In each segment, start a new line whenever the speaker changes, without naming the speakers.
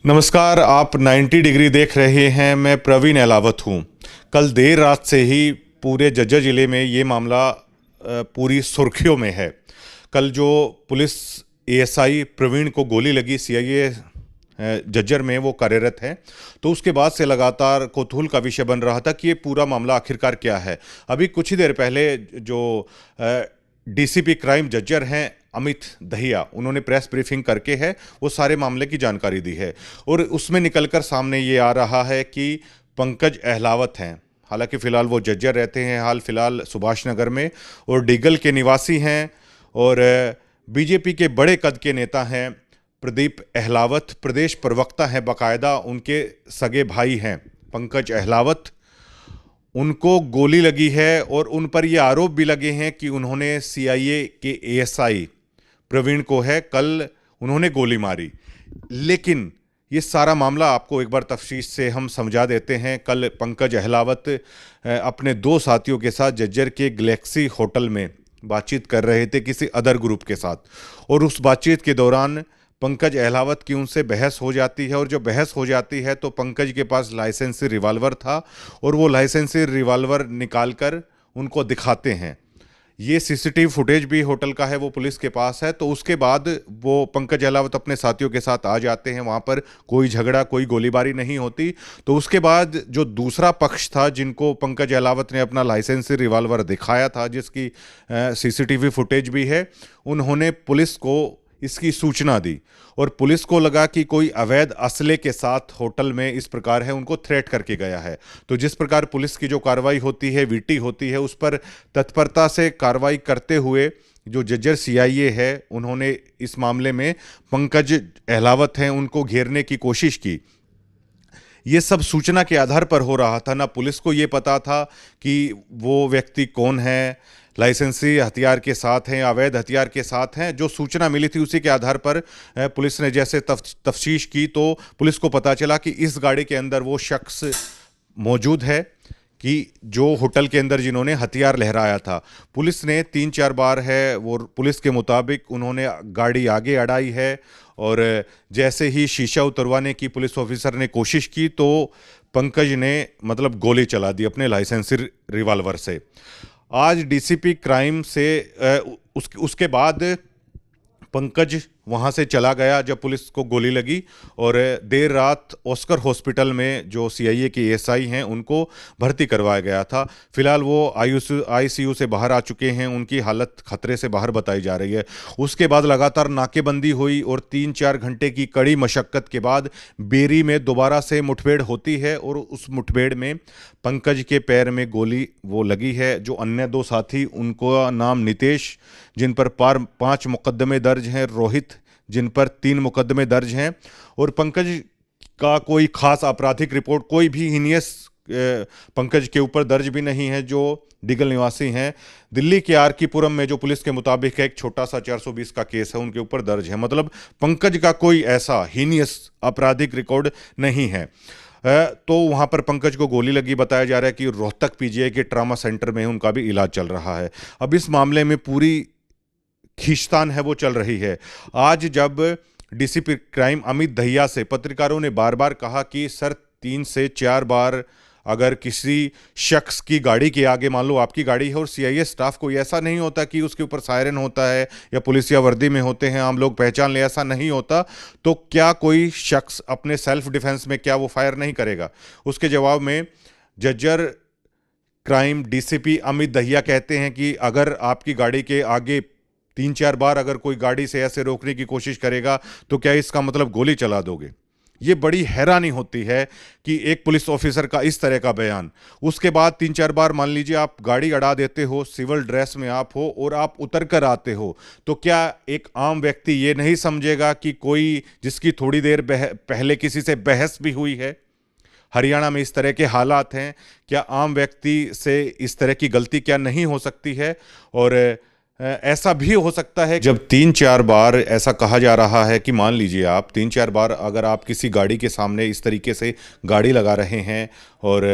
नमस्कार, आप 90 डिग्री देख रहे हैं। मैं प्रवीण अहलावत हूं। कल देर रात से ही पूरे झज्जर ज़िले में ये मामला पूरी सुर्खियों में है। कल जो पुलिस एएसआई प्रवीण को गोली लगी, सीआईए झज्जर में वो कार्यरत है, तो उसके बाद से लगातार कौतूहल का विषय बन रहा था कि ये पूरा मामला आखिरकार क्या है। अभी कुछ ही देर पहले जो डीसीपी क्राइम झज्जर हैं अमित दहिया, उन्होंने प्रेस ब्रीफिंग करके है वो सारे मामले की जानकारी दी है और उसमें निकलकर सामने ये आ रहा है कि पंकज अहलावत हैं। हालांकि फ़िलहाल वो झज्जर रहते हैं, हाल फिलहाल सुभाष नगर में, और डिगल के निवासी हैं और बीजेपी के बड़े कद के नेता हैं। प्रदीप अहलावत प्रदेश प्रवक्ता हैं, बाकायदा उनके सगे भाई हैं पंकज अहलावत। उनको गोली लगी है और उन पर ये आरोप भी लगे हैं कि उन्होंने सीआईए के एएसआई प्रवीण को है कल उन्होंने गोली मारी। लेकिन ये सारा मामला आपको एक बार तफसीश से हम समझा देते हैं। कल पंकज अहलावत अपने दो साथियों के साथ झज्जर के गैलेक्सी होटल में बातचीत कर रहे थे किसी अदर ग्रुप के साथ, और उस बातचीत के दौरान पंकज अहलावत की उनसे बहस हो जाती है। और जब बहस हो जाती है तो पंकज के पास लाइसेंसी रिवॉल्वर था और वो लाइसेंसी रिवॉल्वर निकालकर उनको दिखाते हैं। ये सीसीटीवी फुटेज भी होटल का है, वो पुलिस के पास है। तो उसके बाद वो पंकज अहलावत अपने साथियों के साथ आ जाते हैं। वहाँ पर कोई झगड़ा, कोई गोलीबारी नहीं होती। तो उसके बाद जो दूसरा पक्ष था, जिनको पंकज अहलावत ने अपना लाइसेंसी रिवॉल्वर दिखाया था, जिसकी सीसीटीवी फुटेज भी है, उन्होंने पुलिस को इसकी सूचना दी और पुलिस को लगा कि कोई अवैध असले के साथ होटल में इस प्रकार है, उनको थ्रेट करके गया है। तो जिस प्रकार पुलिस की जो कार्रवाई होती है, वीटी होती है, उस पर तत्परता से कार्रवाई करते हुए जो झज्जर सीआईए है, उन्होंने इस मामले में पंकज अहलावत हैं उनको घेरने की कोशिश की। ये सब सूचना के आधार पर हो रहा था। ना पुलिस को ये पता था कि वो व्यक्ति कौन है, लाइसेंसी हथियार के साथ हैं, अवैध हथियार के साथ हैं। जो सूचना मिली थी उसी के आधार पर पुलिस ने जैसे तफ्तीश की तो पुलिस को पता चला कि इस गाड़ी के अंदर वो शख्स मौजूद है कि जो होटल के अंदर जिन्होंने हथियार लहराया था। पुलिस ने 3-4 बार है वो पुलिस के मुताबिक उन्होंने गाड़ी आगे अड़ाई है और जैसे ही शीशा उतरवाने की पुलिस ऑफिसर ने कोशिश की तो पंकज ने मतलब गोली चला दी अपने लाइसेंसी रिवॉल्वर से। आज डीसीपी क्राइम से उसके बाद पंकज वहाँ से चला गया जब पुलिस को गोली लगी, और देर रात ऑस्कर हॉस्पिटल में जो सीआईए के एएसआई हैं उनको भर्ती करवाया गया था। फिलहाल वो आईसीयू से बाहर आ चुके हैं, उनकी हालत खतरे से बाहर बताई जा रही है। उसके बाद लगातार नाकेबंदी हुई और 3-4 घंटे की कड़ी मशक्क़त के बाद बेरी में दोबारा से मुठभेड़ होती है और उस मुठभेड़ में पंकज के पैर में गोली वो लगी है। जो अन्य दो साथी, उनको नाम नितेश, जिन पर 5 मुकदमे दर्ज हैं, रोहित, जिन पर 3 मुकदमे दर्ज हैं, और पंकज का कोई खास आपराधिक रिपोर्ट, कोई भी हीनियस पंकज के ऊपर दर्ज भी नहीं है। जो डिगल निवासी हैं, दिल्ली के आरकीपुरम में जो पुलिस के मुताबिक है एक छोटा सा 420 का केस है, उनके ऊपर दर्ज है। मतलब पंकज का कोई ऐसा हीनियस आपराधिक रिकॉर्ड नहीं है। तो वहाँ पर पंकज को गोली लगी। बताया जा रहा है कि रोहतक पीजीआई के ट्रामा सेंटर में उनका भी इलाज चल रहा है। अब इस मामले में पूरी खींचतान है वो चल रही है। आज जब डीसीपी क्राइम अमित दहिया से पत्रकारों ने बार बार कहा कि सर 3 से 4 बार अगर किसी शख्स की गाड़ी के आगे, मान लो आपकी गाड़ी है और सीआईए स्टाफ कोई ऐसा नहीं होता कि उसके ऊपर सायरन होता है या पुलिस या वर्दी में होते हैं, आम लोग पहचान ले, ऐसा नहीं होता, तो क्या कोई शख्स अपने सेल्फ डिफेंस में क्या वो फायर नहीं करेगा? उसके जवाब में झज्जर क्राइम डीसीपी अमित दहिया कहते हैं कि अगर आपकी गाड़ी के आगे 3-4 बार अगर कोई गाड़ी से ऐसे रोकने की कोशिश करेगा तो क्या इसका मतलब गोली चला दोगे? ये बड़ी हैरानी होती है कि एक पुलिस ऑफिसर का इस तरह का बयान। उसके बाद 3-4 बार मान लीजिए आप गाड़ी अड़ा देते हो, सिविल ड्रेस में आप हो और आप उतर कर आते हो, तो क्या एक आम व्यक्ति ये नहीं समझेगा कि कोई जिसकी थोड़ी देर पहले किसी से बहस भी हुई है? हरियाणा में इस तरह के हालात हैं, क्या आम व्यक्ति से इस तरह की गलती क्या नहीं हो सकती है? और ऐसा भी हो सकता है जब 3-4 बार ऐसा कहा जा रहा है कि मान लीजिए आप 3-4 बार अगर आप किसी गाड़ी के सामने इस तरीके से गाड़ी लगा रहे हैं और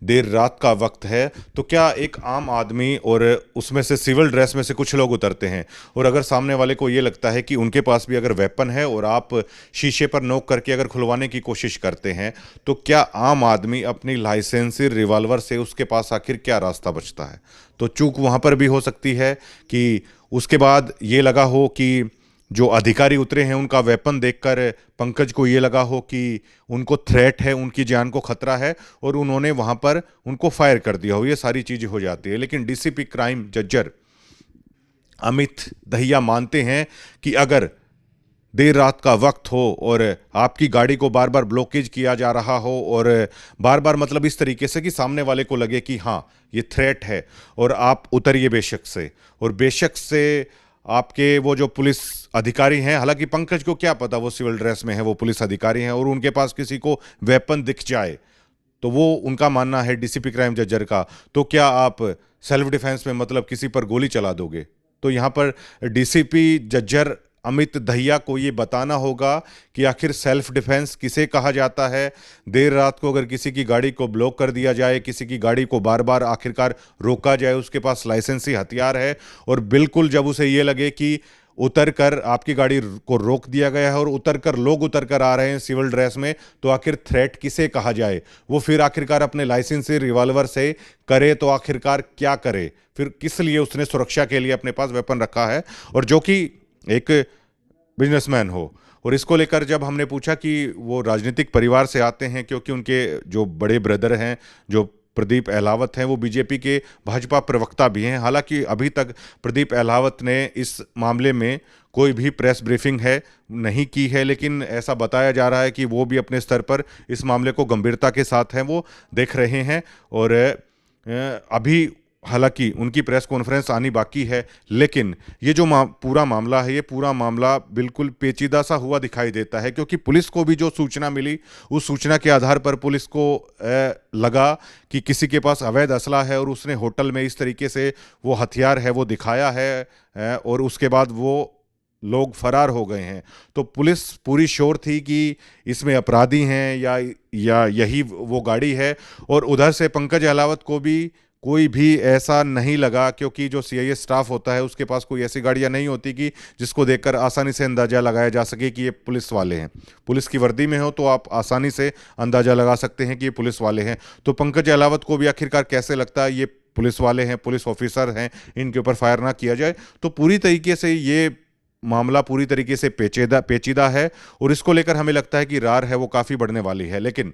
देर रात का वक्त है, तो क्या एक आम आदमी और उसमें से सिविल ड्रेस में से कुछ लोग उतरते हैं और अगर सामने वाले को ये लगता है कि उनके पास भी अगर वेपन है और आप शीशे पर नोक करके अगर खुलवाने की कोशिश करते हैं, तो क्या आम आदमी अपनी लाइसेंसी रिवॉल्वर से उसके पास आखिर क्या रास्ता बचता है? तो चूक वहाँ पर भी हो सकती है कि उसके बाद ये लगा हो कि जो अधिकारी उतरे हैं उनका वेपन देखकर पंकज को ये लगा हो कि उनको थ्रेट है, उनकी जान को खतरा है और उन्होंने वहां पर उनको फायर कर दिया हो। ये सारी चीजें हो जाती है। लेकिन डीसीपी क्राइम जज्जर अमित दहिया मानते हैं कि अगर देर रात का वक्त हो और आपकी गाड़ी को बार बार ब्लॉकेज किया जा रहा हो और बार बार मतलब इस तरीके से कि सामने वाले को लगे कि हाँ ये थ्रेट है और आप उतरिए बेशक से, और बेशक से आपके वो जो पुलिस अधिकारी हैं, हालांकि पंकज को क्या पता वो सिविल ड्रेस में है, वो पुलिस अधिकारी हैं, और उनके पास किसी को वेपन दिख जाए तो वो उनका मानना है डीसीपी क्राइम जज्जर का, तो क्या आप सेल्फ डिफेंस में मतलब किसी पर गोली चला दोगे? तो यहाँ पर डीसीपी जज्जर अमित दहिया को ये बताना होगा कि आखिर सेल्फ डिफेंस किसे कहा जाता है। देर रात को अगर किसी की गाड़ी को ब्लॉक कर दिया जाए, किसी की गाड़ी को बार बार आखिरकार रोका जाए, उसके पास लाइसेंसी हथियार है और बिल्कुल जब उसे ये लगे कि उतर कर आपकी गाड़ी को रोक दिया गया है और उतर कर लोग उतर कर आ रहे हैं सिविल ड्रेस में, तो आखिर थ्रेट किसे कहा जाए? वो फिर आखिरकार अपने लाइसेंसी रिवॉल्वर से करे तो आखिरकार क्या करे? फिर किस लिए उसने सुरक्षा के लिए अपने पास वेपन रखा है, और जो कि एक बिजनेसमैन हो। और इसको लेकर जब हमने पूछा कि वो राजनीतिक परिवार से आते हैं, क्योंकि उनके जो बड़े ब्रदर हैं जो प्रदीप अहलावत हैं वो बीजेपी के भाजपा प्रवक्ता भी हैं। हालांकि अभी तक प्रदीप अहलावत ने इस मामले में कोई भी प्रेस ब्रीफिंग है नहीं की है, लेकिन ऐसा बताया जा रहा है कि वो भी अपने स्तर पर इस मामले को गंभीरता के साथ हैं वो देख रहे हैं। और अभी हालांकि उनकी प्रेस कॉन्फ्रेंस आनी बाकी है, लेकिन ये जो पूरा मामला है, ये पूरा मामला बिल्कुल पेचीदा सा हुआ दिखाई देता है, क्योंकि पुलिस को भी जो सूचना मिली उस सूचना के आधार पर पुलिस को लगा कि किसी के पास अवैध असला है और उसने होटल में इस तरीके से वो हथियार है वो दिखाया है और उसके बाद वो लोग फरार हो गए हैं। तो पुलिस पूरी श्योर थी कि इसमें अपराधी हैं या यही वो गाड़ी है। और उधर से पंकज अहलावत को भी कोई भी ऐसा नहीं लगा, क्योंकि जो सीआईए स्टाफ होता है उसके पास कोई ऐसी गाड़ियां नहीं होती कि जिसको देखकर आसानी से अंदाजा लगाया जा सके कि ये पुलिस वाले हैं। पुलिस की वर्दी में हो तो आप आसानी से अंदाजा लगा सकते हैं कि ये पुलिस वाले हैं। तो पंकज अहलावत को भी आखिरकार कैसे लगता है ये पुलिस वाले हैं, पुलिस ऑफिसर हैं, इनके ऊपर फायर ना किया जाए। तो पूरी तरीके से ये मामला पूरी तरीके से पेचीदा है और इसको लेकर हमें लगता है कि रार है वो काफ़ी बढ़ने वाली है। लेकिन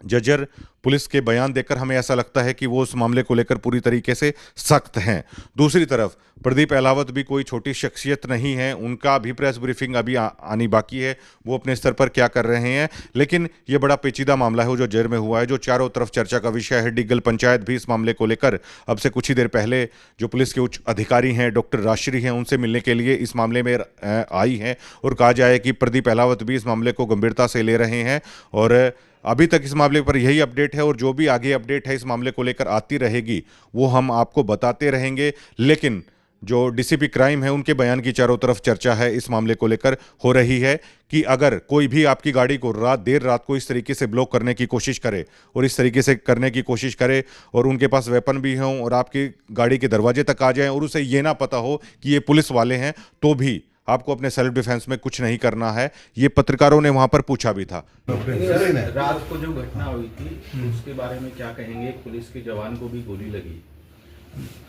जज्जर पुलिस के बयान देखकर हमें ऐसा लगता है कि वो उस मामले को लेकर पूरी तरीके से सख्त हैं। दूसरी तरफ प्रदीप अहलावत भी कोई छोटी शख्सियत नहीं है, उनका भी प्रेस ब्रीफिंग अभी आनी बाकी है, वो अपने स्तर पर क्या कर रहे हैं। लेकिन ये बड़ा पेचीदा मामला है जो जेर में हुआ है, जो चारों तरफ चर्चा का विषय है। डिग्गल पंचायत भी इस मामले को लेकर अब से कुछ ही देर पहले जो पुलिस के उच्च अधिकारी हैं, डॉक्टर राजश्री हैं, उनसे मिलने के लिए इस मामले में आई हैं और कहा जाए कि प्रदीप अहलावत भी इस मामले को गंभीरता से ले रहे हैं। और अभी तक इस मामले पर यही अपडेट है और जो भी आगे अपडेट है इस मामले को लेकर आती रहेगी वो हम आपको बताते रहेंगे। लेकिन जो डीसीपी क्राइम है उनके बयान की चारों तरफ चर्चा है इस मामले को लेकर हो रही है कि अगर कोई भी आपकी गाड़ी को देर रात को इस तरीके से ब्लॉक करने की कोशिश करे और इस तरीके से करने की कोशिश करे और उनके पास वेपन भी हों और आपकी गाड़ी के दरवाजे तक आ जाएं और उसे ये ना पता हो कि ये पुलिस वाले हैं, तो भी आपको अपने सेल्फ डिफेंस में कुछ नहीं करना है। ये पत्रकारों ने वहां पर पूछा भी था।
रात को जो घटना हुई थी उसके बारे में क्या कहेंगे? पुलिस के जवान को भी गोली लगी।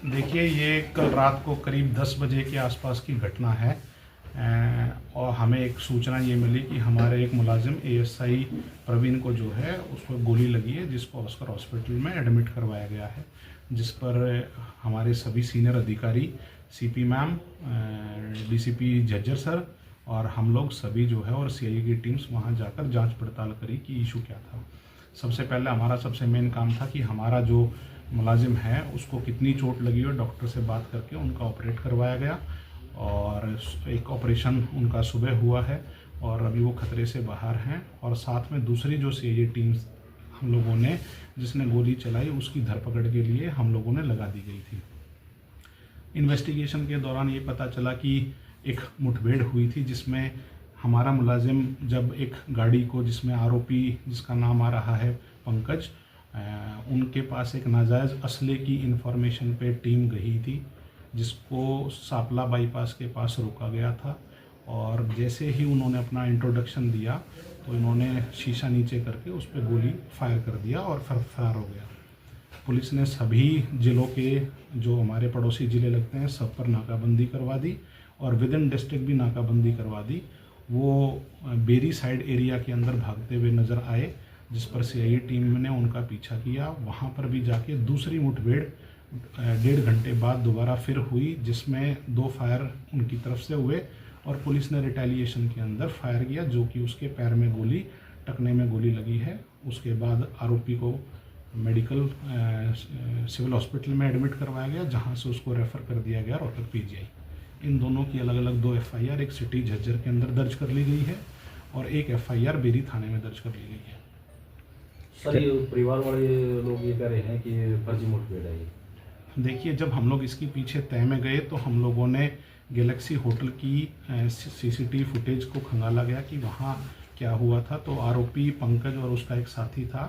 देखिए, ये कल रात को करीब 10 बजे के आसपास की घटना है और हमें एक सूचना ये मिली कि हमारे एक मुलाजिम एएसआई प्रवीण को जो है उसको गोली लगी है, जिसको ऑस्कर हॉस्पिटल में एडमिट करवाया गया है, जिस पर हमारे सभी सीनियर अधिकारी CP ma'am, DCP Jhajjar sir और हम लोग सभी जो है और सीआईए की टीम्स वहाँ जाकर जांच पड़ताल करी कि इशू क्या था। सबसे पहले हमारा सबसे मेन काम था कि हमारा जो मुलाजिम है उसको कितनी चोट लगी और डॉक्टर से बात करके उनका ऑपरेट करवाया गया और एक ऑपरेशन उनका सुबह हुआ है और अभी वो खतरे से बाहर हैं। और साथ में दूसरी जो सीआईए टीम्स हम लोगों ने जिसने गोली चलाई उसकी धरपकड़ के लिए हम लोगों ने लगा दी गई थी। इन्वेस्टिगेशन के दौरान ये पता चला कि एक मुठभेड़ हुई थी जिसमें हमारा मुलाजिम जब एक गाड़ी को जिसमें आरोपी जिसका नाम आ रहा है पंकज, उनके पास एक नाजायज़ असले की इंफॉर्मेशन पे टीम गई थी, जिसको सापला बाईपास के पास रोका गया था। और जैसे ही उन्होंने अपना इंट्रोडक्शन दिया तो इन्होंने शीशा नीचे करके उस पर गोली फायर कर दिया और फिर फरार हो गया। पुलिस ने सभी ज़िलों के जो हमारे पड़ोसी ज़िले लगते हैं सब पर नाकाबंदी करवा दी और विद इन डिस्ट्रिक्ट भी नाकाबंदी करवा दी। वो बेरी साइड एरिया के अंदर भागते हुए नज़र आए, जिस पर सीआईए टीम ने उनका पीछा किया। वहाँ पर भी जाके दूसरी मुठभेड़ 1.5 घंटे बाद दोबारा फिर हुई, जिसमें 2 फायर उनकी तरफ से हुए और पुलिस ने रिटेलिएशन के अंदर फायर किया, जो कि उसके पैर में गोली, टखने में गोली लगी है। उसके बाद आरोपी को मेडिकल सिविल हॉस्पिटल में एडमिट करवाया गया, जहां से उसको रेफ़र कर दिया गया रोहतक पीजीआई। इन दोनों की अलग अलग 2 एफआईआर एक सिटी झज्जर के अंदर दर्ज कर ली गई है और एक एफआईआर बेरी थाने में दर्ज कर ली गई है।
सर, ये परिवार वाले लोग ये कह रहे हैं कि ये फर्जी मुठभेड़ है।
देखिए, जब हम लोग इसके पीछे तय में गए तो हम लोगों ने गैलेक्सी होटल की सीसीटीवी फुटेज को खंगाला गया कि वहाँ क्या हुआ था। तो आरोपी पंकज और उसका एक साथी था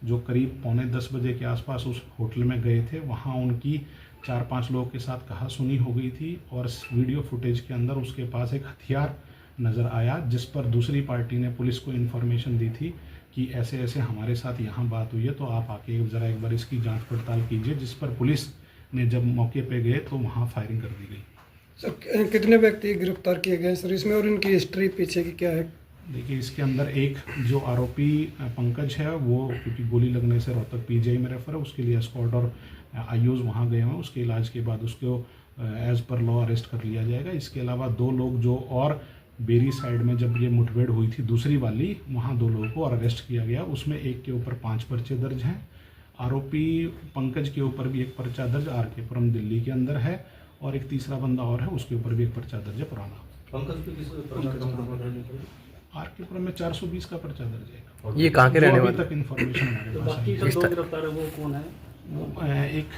जो करीब 9:45 बजे के आसपास उस होटल में गए थे। वहाँ उनकी 4-5 लोगों के साथ कहासुनी हो गई थी और वीडियो फुटेज के अंदर उसके पास एक हथियार नज़र आया, जिस पर दूसरी पार्टी ने पुलिस को इन्फॉर्मेशन दी थी कि ऐसे ऐसे हमारे साथ यहाँ बात हुई है, तो आप आके ज़रा एक बार इसकी जांच पड़ताल कीजिए। जिस पर पुलिस ने जब मौके पे गए तो वहाँ फायरिंग कर दी गई।
सर, कितने व्यक्ति गिरफ्तार किए गए सर इसमें, और इनकी हिस्ट्री पीछे की क्या है?
देखिए, इसके अंदर एक जो आरोपी पंकज है वो क्योंकि गोली लगने से रोहतक पीजीआई में रेफर है, उसके लिए स्क्वाड और आईओज वहाँ गए हैं। उसके इलाज के बाद उसको एज पर लॉ अरेस्ट कर लिया जाएगा। इसके अलावा 2 लोग जो और बेरी साइड में जब ये मुठभेड़ हुई थी दूसरी वाली, वहाँ 2 लोगों को और अरेस्ट किया गया। उसमें एक के ऊपर 5 पर्चे दर्ज हैं। आरोपी पंकज के ऊपर भी एक पर्चा दर्ज RK पुरम दिल्ली के अंदर है और एक तीसरा बंदा और है, उसके ऊपर भी एक पर्चा दर्ज है पुराना।
पंकज पे किस
RK पुरम में 420 का पर्चा दर्ज है।
ये कहाँ के रहने
अभी
वाले?
तक इन्फॉर्मेशन हमारे पास
बाकी
है।
जो 2 गिरफ्तार है वो कौन है?
वो एक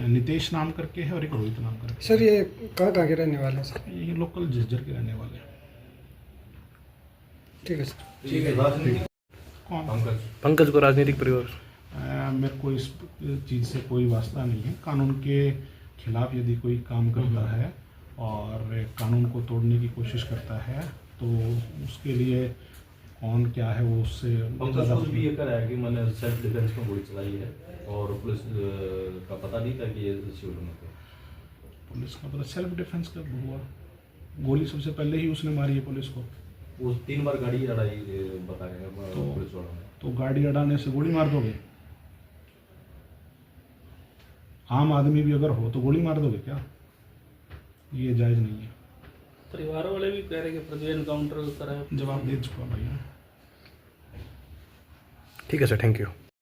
नितेश नाम करके है और एक रोहित नाम करके।
सर, ये कहाँ के रहने वाले हैं सर?
ये लोकल झज्जर के रहने वाले हैं।
ठीक है सर।
ठीक है, राजनीतिक
कौन?
पंकज को राजनीतिक परिवार
मेरे को इस चीज़ से कोई वास्ता नहीं है। कानून के खिलाफ यदि कोई काम करता है और कानून को तोड़ने की कोशिश करता है तो उसके लिए कौन क्या है वो उससे
पंकज खुद भी ये कह रहा है कि मैंने सेल्फ डिफेंस में गोली चलाई है और पुलिस का पता नहीं था कि ये सिविल में थे।
पुलिस का पता सेल्फ डिफेंस कब हुआ? गोली सबसे पहले ही उसने मारी है पुलिस को।
वो 3 बार गाड़ी अड़ाई बता रहे हैं
तो-
पुलिस वालों ने।
तो गाड़ी अड़ाने से गोली मार दोगे? आम आदमी भी अगर हो तो गोली मार दोगे क्या? ये जायज़ नहीं है।
परिवार वाले भी कह रहे हैं कि फर्जी एनकाउंटर करा है।
जवाब दे चुका भैया।
ठीक है सर, थैंक यू।